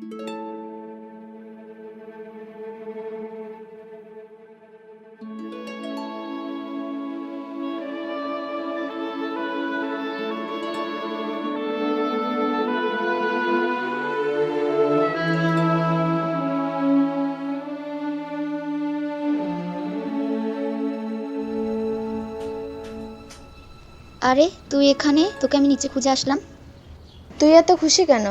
আরে তুই এখানে, তোকে আমি নিচে খুঁজে আসলাম। তুই এত খুশি কেন?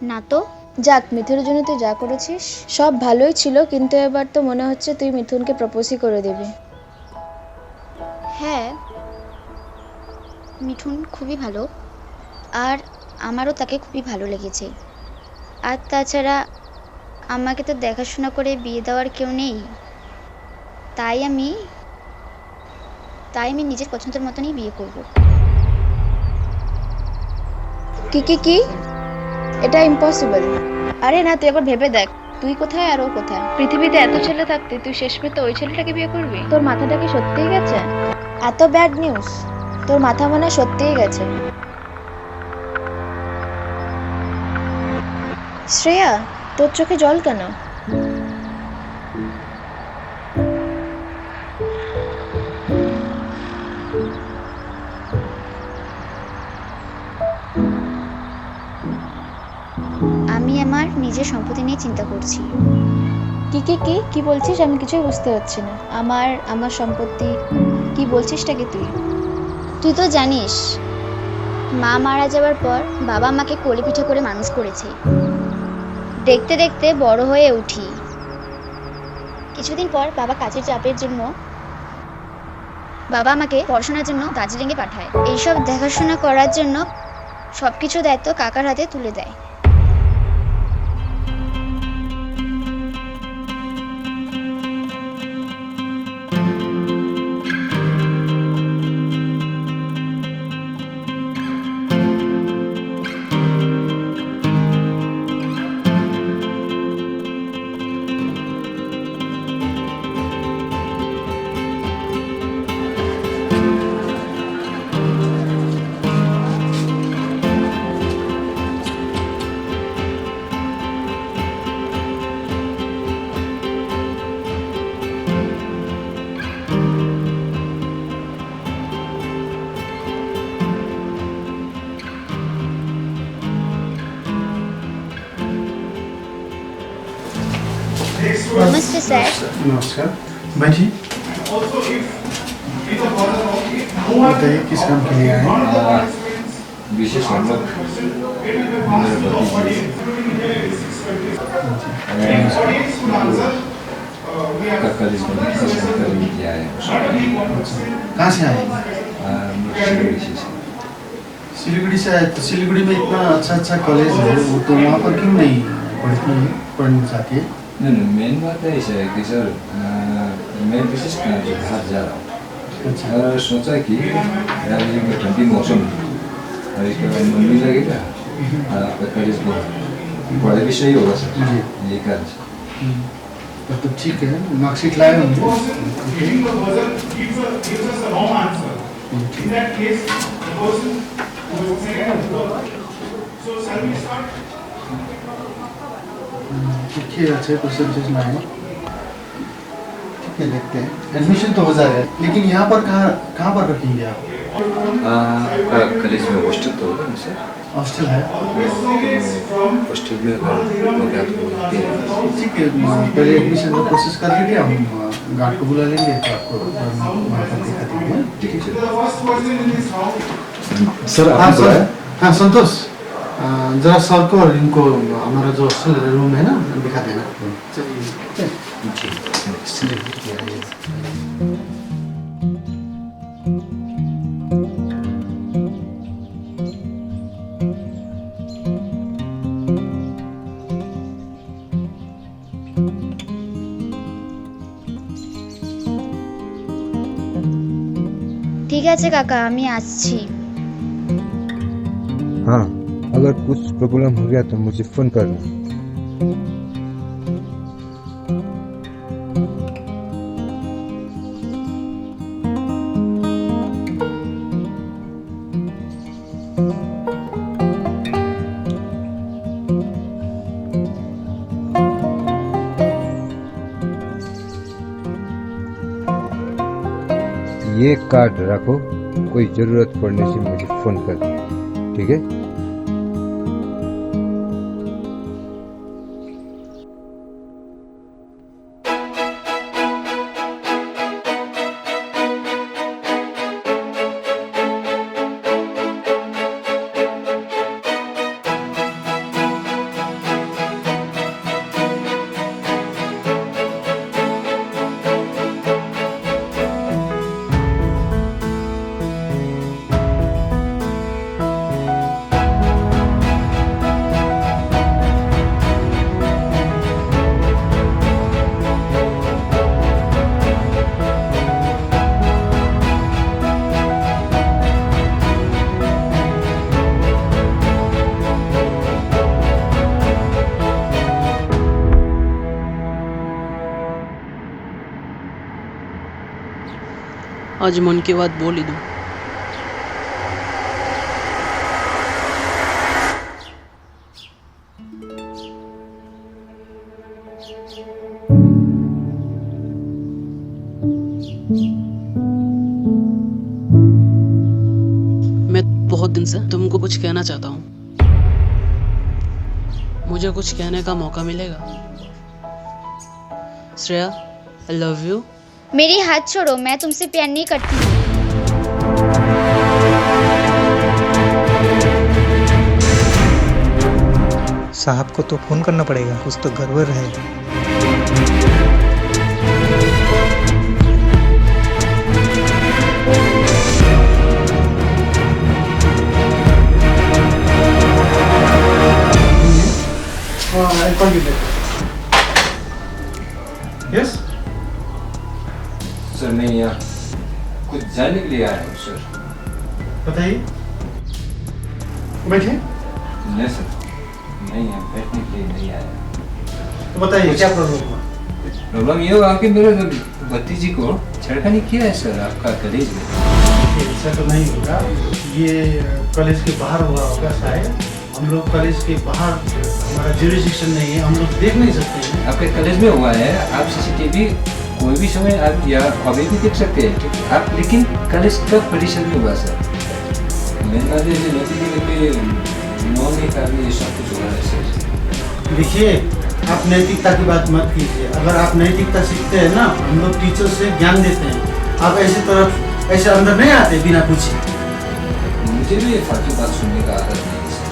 না তো। যাক, মিথুনের জন্য তুই যা করেছিস সব ভালোই ছিল, কিন্তু এবার তো মনে হচ্ছে তুই মিথুনকে প্রপোজই করে দিবি। হ্যাঁ, মিঠুন খুবই ভালো, আর আমারও তাকে খুবই ভালো লেগেছে। আর তাছাড়া আমাকে তো দেখাশোনা করে বিয়ে দেওয়ার কেউ নেই, তাই আমি নিজের পছন্দের মতনই বিয়ে করব। কি এটা ইম্পসিবল। আরে না, তুই একবার ভেবে দেখ, তুই কোথায় আর ও কোথায়। পৃথিবীতে এত ছেলে থাকতে তুই শেষ পেতে ওই ছেলেটাকে বিয়ে করবি? তোর মাথাটা কি সত্যিই গেছে? এত ব্যাড নিউজ? তোর মাথা মনে সত্যিই গেছে। শ্রেয়া, তোর চোখে জল কেন? আমি আমার নিজের সম্পত্তি নিয়ে চিন্তা করছি। কি বলছিস? আমি কিছুই বুঝতে পারছি না। আমার সম্পত্তি কি বলছিসটাকে তুই? তুই তো জানিস, মা মারা যাওয়ার পর বাবা আমাকে কোলে পিঠে করে মানুষ করেছে। দেখতে দেখতে বড় হয়ে উঠি। কিছুদিন পর বাবা কাজের চাপের জন্য বাবা আমাকে পড়াশোনার জন্য দার্জিলিংয়ে পাঠায়। এইসব দেখাশোনা করার জন্য সবকিছু দায়িত্ব কাকার হাতে তুলে দেয়। नमस्ते सर। नमस्कार, बैठिए। बताइए किस काम के लिए आए? विशेष हम लोग मेरे पति का कॉलेज में करने के आए हैं। कहाँ से आए? सिलीगुड़ी से। सिलीगुड़ी से आए। तो सिलीगुड़ी में इतना अच्छा कॉलेज है, वो तो वहाँ पर क्यों नहीं पढ़ना चाहती है? नहीं, मेन बात है ऐसा है कि सर मैं विशेष बाहर जा रहा हूँ। और सोचा कि यार ये ठंडी मौसम है और इसके बाद मन भी लगेगा और आपका कॉलेज में पढ़ाई भी सही होगा सर। ये कार्य तो ठीक है, मार्कशीट लाए होंगे। देखिए अच्छे परसेंटेज लाए। ठीक है, देखते हैं। एडमिशन तो हो जाएगा, लेकिन यहाँ पर कहाँ पर रखेंगे आप? आपका कॉलेज में हॉस्टल तो होगा ना सर? हॉस्टल है। हॉस्टल में अगर हो गया तो ठीक है, पहले एडमिशन का कोशिश कर लीजिए, हम गार्ड को बुला लेंगे तो आपको वहाँ पर दिखा देंगे। ठीक है सर। हाँ सर, हाँ संतोष, जरा सर को और इनको हमारा जो हॉस्टल रूम है ना दिखा देना। ঠিক আছে কাকা, আমি আসছি। हाँ, अगर कुछ प्रॉब्लम हो गया तो मुझे फोन करना। ये कार्ड रखो, कोई ज़रूरत पड़ने से मुझे फ़ोन कर दो, ठीक है? आज मन की बात बोल ही दूं। मैं बहुत दिन से तुमको कुछ कहना चाहता हूँ। मुझे कुछ कहने का मौका मिलेगा? Shreya, I love you. मेरी हाथ छोड़ो, मैं तुमसे प्यार नहीं करती हूँ। साहब को तो फोन करना पड़ेगा, कुछ तो गड़बड़ है। I'll call you later. Yes? Sir मैं यहाँ कुछ जानने के लिए आया हूँ सर। बताइए। बैठिए। नहीं सर, मैं यहाँ बैठने के लिए नहीं आया। तो बताइए क्या प्रॉब्लम हुआ? प्रॉब्लम ये हुआ कि मेरे भतीजी को छेड़खानी किया है सर आपका कॉलेज में। ऐसा तो नहीं होगा, ये कॉलेज के बाहर हुआ होगा शायद। हम लोग कॉलेज के बाहर, हमारा ज्यूरिसडिक्शन नहीं है, हम लोग देख नहीं सकते हैं। आपके कॉलेज में हुआ है, आप सीसीटीवी कोई भी समय आप या अभी भी देख सकते हैं, ठीक है? आप लेकिन कॉलेज का परिसर में हुआ सर। मैंने जैसे नौवीं ये सब कुछ हुआ है सर। देखिए, आप नैतिकता की बात मत कीजिए। अगर आप नैतिकता सीखते हैं ना, हम लोग टीचर से ज्ञान देते हैं। आप ऐसे अंदर नहीं आते बिना पूछे। मुझे भी ये फालतू बात सुनने का आदत नहीं है सर।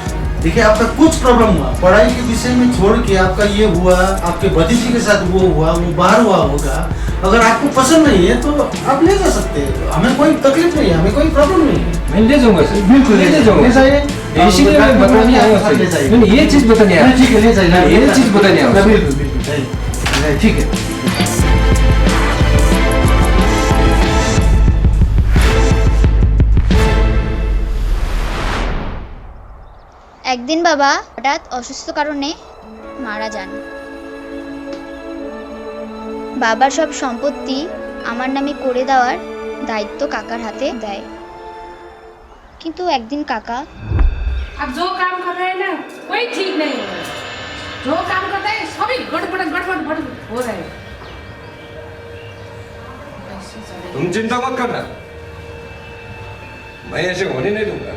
देखिए, आपका कुछ प्रॉब्लम हुआ, पढ़ाई के विषय में छोड़ के आपका ये हुआ, आपके भतीजी के साथ वो हुआ, वो बाहर हुआ होगा। अगर आपको पसंद नहीं है तो आप ले जा सकते हैं, हमें कोई तकलीफ नहीं है, हमें कोई प्रॉब्लम नहीं है। मैं ले जाऊंगा सर, बिल्कुल ले जाऊंगा। इसीलिए मैं बताने आया हूँ, मैंने ये चीज बताने आया हूँ। ठीक है, ले जाइए। ये चीज बताने आया हूँ। बिल्कुल बिल्कुल, ठीक है। একদিন বাবা হঠাৎ অসুস্থ কারণে মারা যান। বাবার সব সম্পত্তি আমার নামে করে দেওয়ার দায়িত্ব কাকার হাতে দেয়। কিন্তু একদিন কাকা अब जो काम कर रहे हैं ना कोई ठीक नहीं है। जो काम करते हैं सभी गड़बड़ हो रहे हैं। तुम चिंता मत करना, मैं ऐसे होने नहीं दूंगा।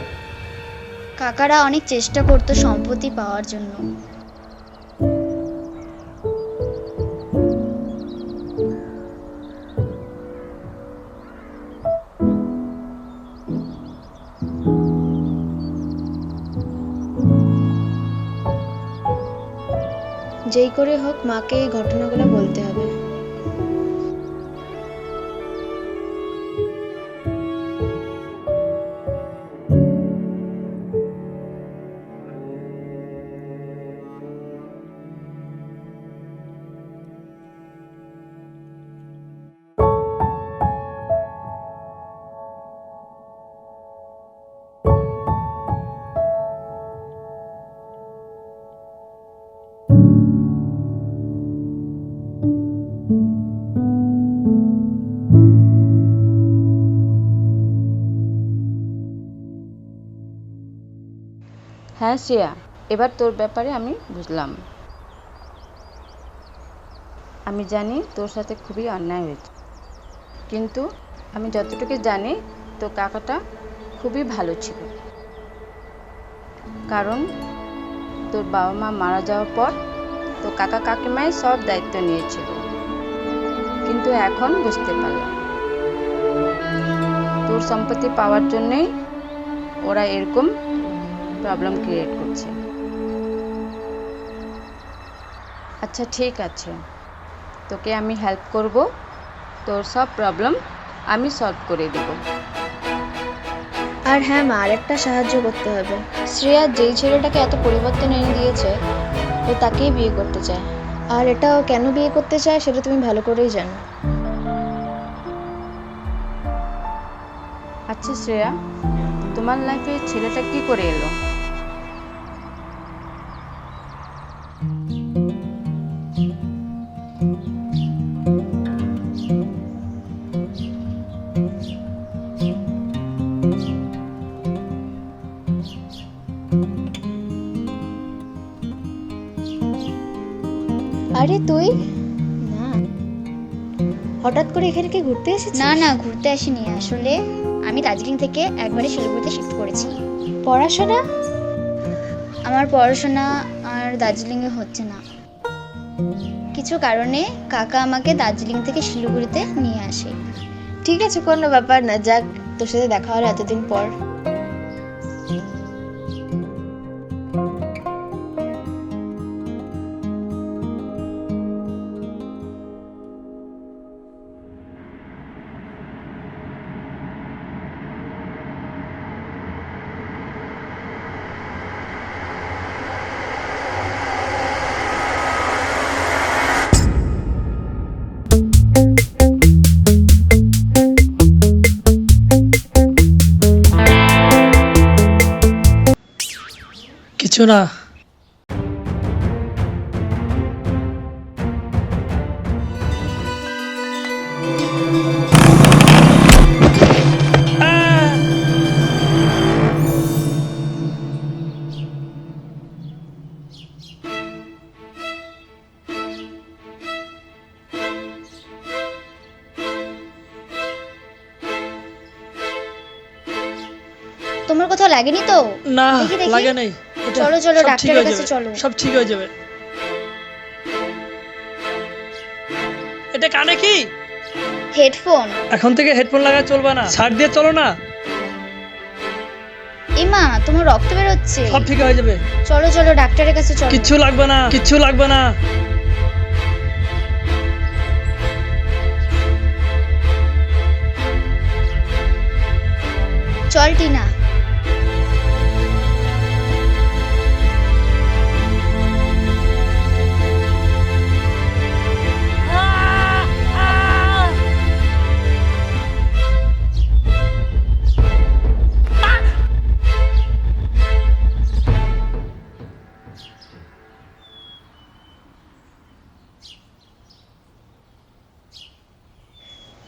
কাকারা অনেক চেষ্টা করতো সম্পত্তি পাওয়ার জন্য। যেই করে হোক মাকে এই ঘটনাগুলো বলতে হবে। হ্যাঁ শ্রেয়া, এবার তোর ব্যাপারে আমি বুঝলাম। আমি জানি তোর সাথে খুবই অন্যায় হয়েছে, কিন্তু আমি যতটুকু জানি তো কাকাটা খুবই ভালো ছিল, কারণ তোর বাবা মা মারা যাওয়ার পর তো কাকা কাকিমাই সব দায়িত্ব নিয়েছিল। কিন্তু এখন বুঝতে পারলাম তোর সম্পত্তি পাওয়ার জন্যই ওরা এরকম প্রবলেম ক্রিয়েট করছে। আচ্ছা ঠিক আছে, তোকে আমি হেল্প করব, তোর সব প্রবলেম আমি সলভ করে দেব। আর হ্যাঁ মা, আরেকটা সাহায্য করতে হবে। শ্রেয়া যেই ছেলেটাকে এত পরিবর্তন এনে দিয়েছে, ও তাকেই বিয়ে করতে চায়। আর এটা ও কেন বিয়ে করতে চায় সেটা তুমি ভালো করেই জানো। আচ্ছা শ্রেয়া, তোমার লাইফে ছেলেটা কি করে এলো? আরে তুই না, হঠাৎ করে এখানে কি ঘুরতে এসেছিস? না না, ঘুরতে আসিনি। আসলে আমি দার্জিলিং থেকে একবারে শিলিগুড়িতে শিফট করেছি। পড়াশোনা? আমার পড়াশোনা আর দার্জিলিংয়ে হচ্ছে না। কিছু কারণে কাকা আমাকে দার্জিলিং থেকে শিলিগুড়িতে নিয়ে আসে। ঠিক আছে, কোনো ব্যাপার না। যাক, তোর সাথে দেখা হলো এতদিন পর। কিছু না। তোমার কোথাও লাগেনি তো? না, দেখি, দেখি। লাগে নাই। চলো চলো, সব ঠিক ডাক্তারের হয়ে কাছে যাবে, চলো। সব ঠিক হয়ে যাবে। এটা কানে কি? হেডফোন। এখন থেকে হেডফোন লাগা চলবে না, ছাড় দিয়ে চলো না। এমা, তোমার রক্ত বের হচ্ছে। সব ঠিক হয়ে যাবে। চলো চলো, ডাক্তারের কাছে চলো। কিচ্ছু লাগবে না, কিচ্ছু লাগবে না। চল টিনা।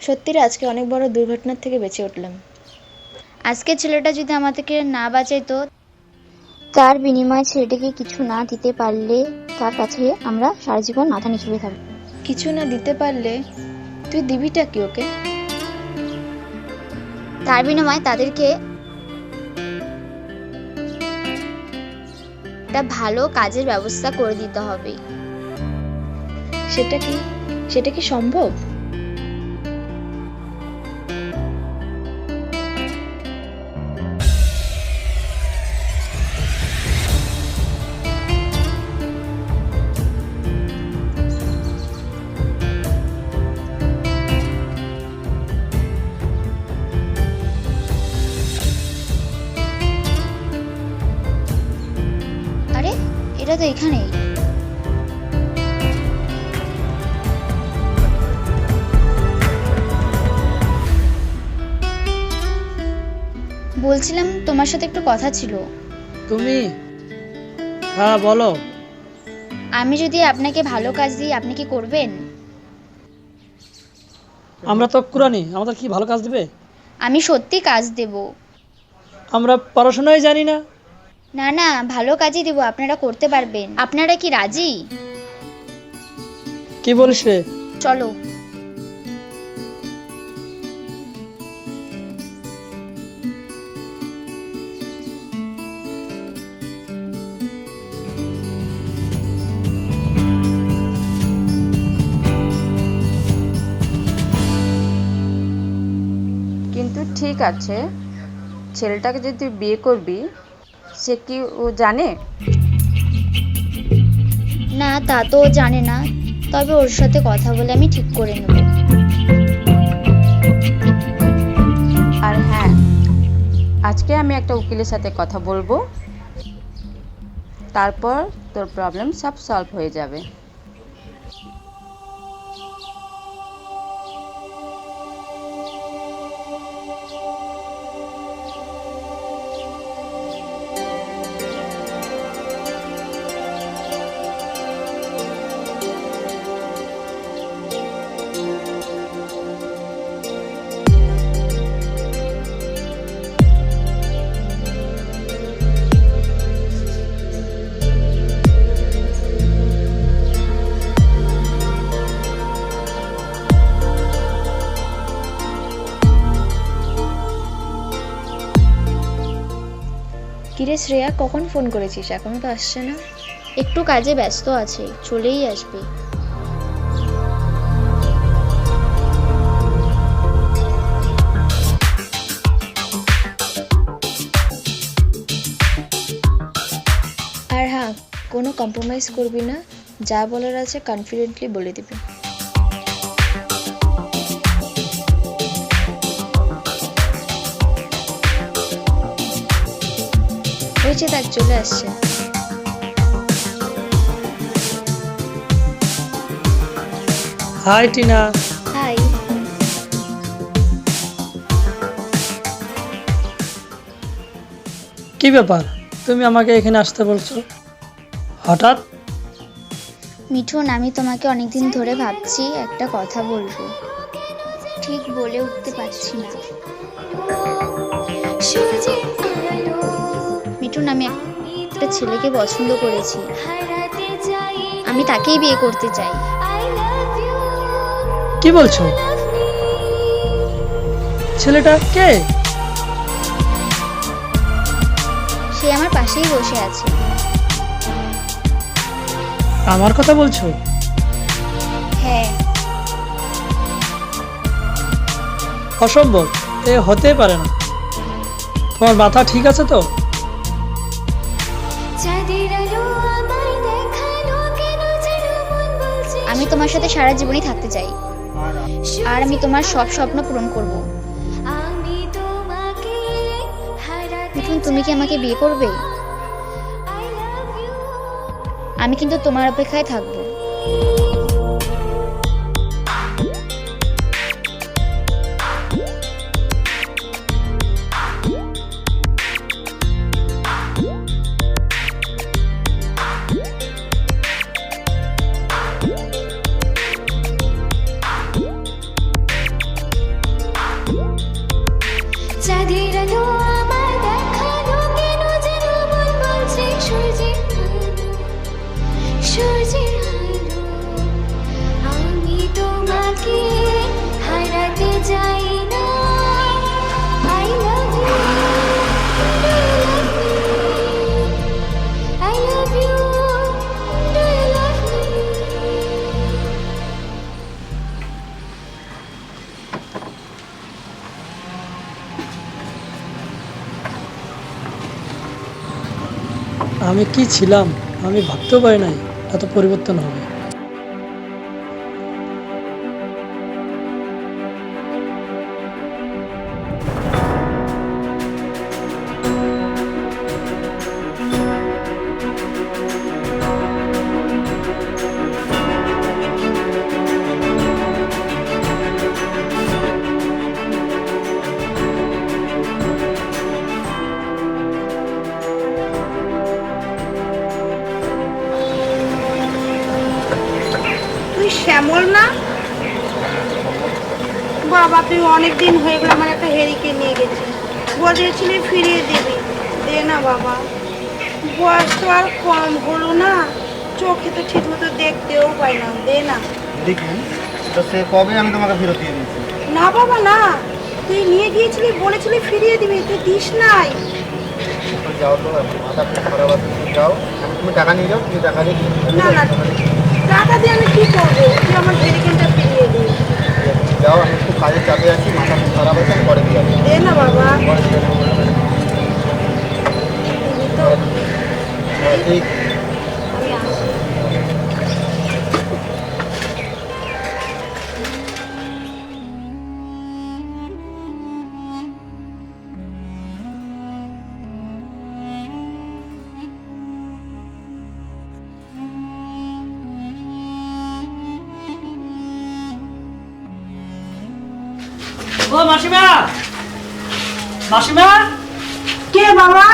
সত্যি আজকে অনেক বড় দুর্ঘটনার থেকে বেঁচে উঠলাম। আজকে ছেলেটা যদি আমাদেরকে না বাঁচাইতো, তার বিনিময়ে ছেলেটাকে কিছু না দিতে পারলে তার কাছে আমরা সারা জীবন মাথা নিচু হয়ে থাকবো। কিছু না দিতে পারলে তুই দিবিটা কি ওকে? তার বিনিময়ে তাদেরকে একটা ভালো কাজের ব্যবস্থা করে দিতে হবে। সেটা কি সম্ভব? আরে এটা তো এখানেই। বলছিলাম তোমার সাথে একটু কথা ছিল। তুমি? হ্যাঁ বলো। আমি যদি আপনাকে ভালো কাজ দিই, আপনি কি করবেন? আমরা তো কুরানি, আমাদের কি ভালো কাজ দিবে? আমি সত্যি কাজ দেব। আমরা পড়াশোনাই জানি না। না না, ভালো কাজই দেব, আপনারা করতে পারবেন। আপনারা কি রাজি? কি বলিস রে? চলো। ঠিক আছে, ছেলেটাকে যদি তুই বিয়ে করবি, সে কি ও জানে? না, তা তো ও জানে না, তবে ওর সাথে কথা বলে আমি ঠিক করে নেব। আর হ্যাঁ, আজকে আমি একটা উকিলের সাথে কথা বলবো, তারপর তোর প্রবলেম সব সলভ হয়ে যাবে। কিরে শ্রেয়া, কখন ফোন করেছিস? এখনো তো আসছে না। একটু কাজে ব্যস্ত আছে, চলেই আসবে। আর হ্যাঁ, কোনো কম্প্রোমাইজ করবি না, যা বলার আছে কনফিডেন্টলি বলে দিবি। হয়েছে, দেখ চলে আসছে। হাই টিনা। হাই। কি ব্যাপার, তুমি আমাকে এখানে আসতে বলছো হঠাৎ? মিঠুন, আমি তোমাকে অনেকদিন ধরে ভাবছি, একটা কথা বলবো, ঠিক বলে উঠতে পারছি না। মিঠুন, আমি একটা ছেলেকে পছন্দ করেছি, আমি তাকেই বিয়ে করতে চাই। কি বলছো? ছেলেটা কে? সে আমার পাশেই বসে আছে। আমার কথা বলছো? হ্যাঁ। অসম্ভব, এ হতে পারে না। তোমার মাথা ঠিক আছে তো? আমি তোমার সাথে সারা জীবনই থাকতে চাই, আর আমি তোমার সব স্বপ্ন পূরণ করব। মিঠুন, তুমি কি আমাকে বিয়ে করবে? আমি কিন্তু তোমার অপেক্ষায় থাকবো। আমি কি ছিলাম, আমি ভাবতেও পারি নাই এত পরিবর্তন হবে। শ্যামল না বাবা, তুই অনেকদিন হয়ে গেল, আমার একটা হেরিকে নিয়ে গেছি, বলেছিলি ফিরিয়ে দিবি, দে না বাবা। বয়স তো আর কম হলো না, চোখে তো ঠিক মতো দেখতেও পাই না, দে না। দেখুন, তো সে কবে আমি তোমাকে ফেরত দিয়ে দিয়েছি? না বাবা না, তুই নিয়ে গিয়েছিলি, বলেছিলি ফিরিয়ে দিবি, তুই দিস নাই। যাও তো, মাথা খারাপ আছে, যাও, তুমি টাকা নিয়ে যাও, তুমি টাকা দিয়ে না না, টাকা দিয়ে আমি কি করবো? তুই আমার হেরিকেনটা ফিরিয়ে দিবি। যাও, আমি একটু কাজের চাপে আছি, মাথা খারাপ আছে, আমি পরে দিয়ে দে না বাবা। ঠিক। ও মাসিমা, মাসিমা, কে বাবা?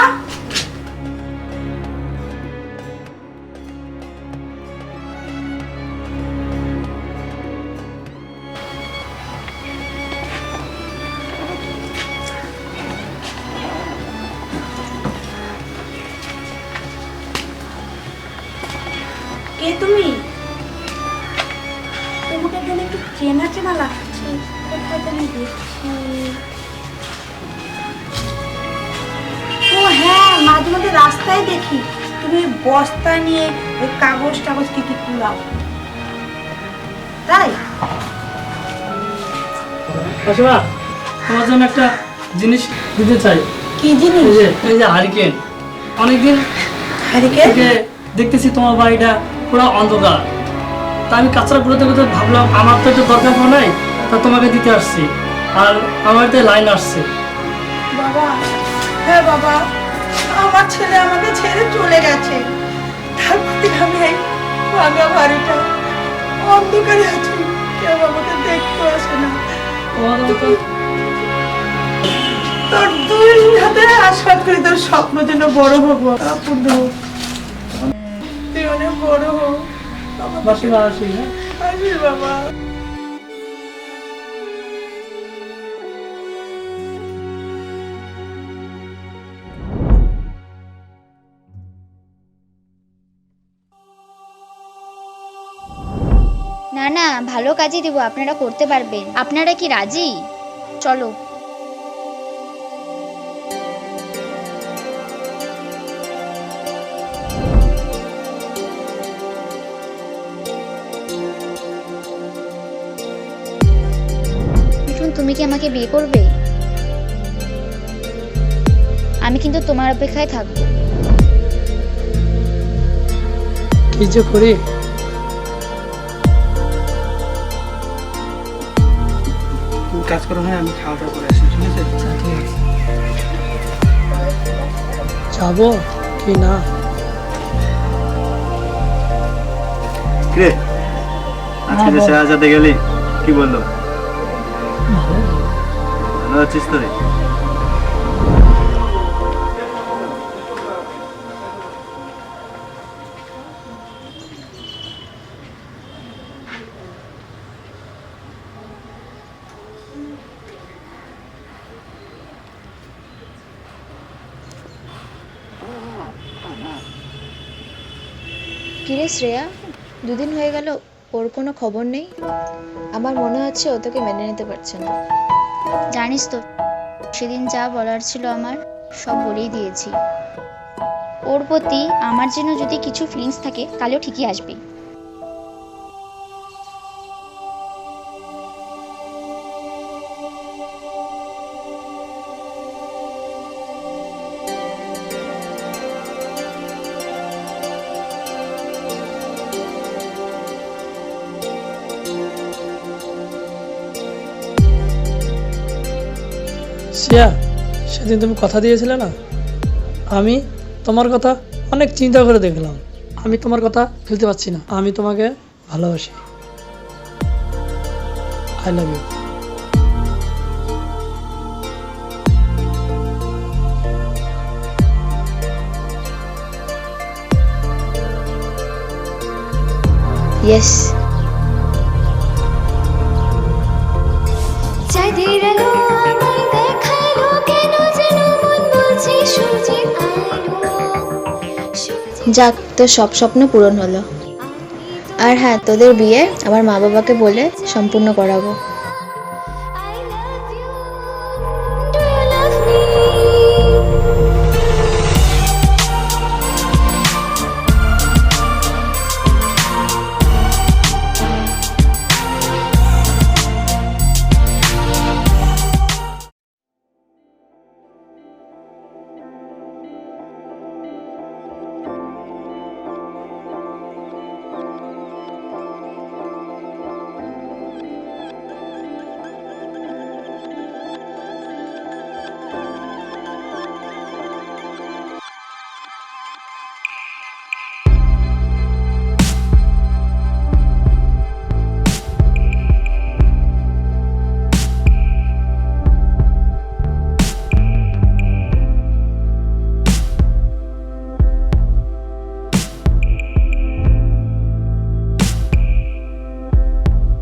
কে তুমি? তোমাকে যেন একটু চেনা চেনা লাগছে, কোথায় যেন দেখছি। ও হ্যাঁ, মাঝে মাঝে রাস্তায় দেখি তুমি বস্তা নিয়ে ওই কাগজ টাগজ কি কি কুড়াও, তাই? মাসিমা, তোমার জন্য একটা জিনিস দিতে চাই। কি জিনিস? এই যে হারিকেন। অনেকদিন হারিকেন থেকে দেখতেছি তোমার বাড়িটা পুরো অন্ধকার, তা আমি কাঁচরা কুড়াতে কুড়াতে ভাবলাম আমার তো একটু দরকার নাই, তা তোমাকে দিতে আসছি। আর আমার বাড়িতে লাইন আসছে। বাবা, হ্যাঁ বাবা, আমার ছেলে আমাকে ছেড়ে চলে গেছে, তারপর থেকে আমি এই ভাঙা বাড়িটা অন্ধকারে আছি, কেউ আমাকে দেখতে আসে না। তোর দুই হাতে আশীর্বাদ করি, তোর স্বপ্ন যেন বড় হোক, পূর্ণ হোক, তুই অনেক বড় হোক। মাসিমা আসি, হ্যাঁ? আসি বাবা। না না, ভালো কাজই দিব, আপনারা করতে পারবেন। আপনারা কি রাজি? চলো। তুমি কি আমাকে বিয়ে করবে? আমি কিন্তু তোমার অপেক্ষায় থাকবো। কি যে করি। কাজ করো, হ্যাঁ আমি খাওয়া দাওয়া করে আসি, ঠিক আছে? যাবো কি না? কিরে, আজকে দেশে আজাদে গেলি, কি বললো? ভালো আছিস তো রে? কিরে শ্রেয়া, দুদিন হয়ে গেল, ওর কোনো খবর নেই। আমার মনে হচ্ছে ও তোকে মেনে নিতে পারছে না। জানিস তো, সেদিন যা বলার ছিল আমার সব বলেই দিয়েছি। ওর প্রতি আমার জন্য যদি কিছু ফিলিংস থাকে তাহলেও ঠিকই আসবে। শ্রেয়া, সেদিন তুমি কথা দিয়েছিলে না, আমি তোমার কথা অনেক চিন্তা করে দেখলাম। আমি তোমার কথা ফেলতে পারছি না। আমি তোমাকে ভালোবাসি। I love you. ইয়েস। যাক, তোর সব স্বপ্ন পূরণ হলো। আর হ্যাঁ, তোদের বিয়ে আমার মা বাবাকে বলে সম্পূর্ণ করাবো।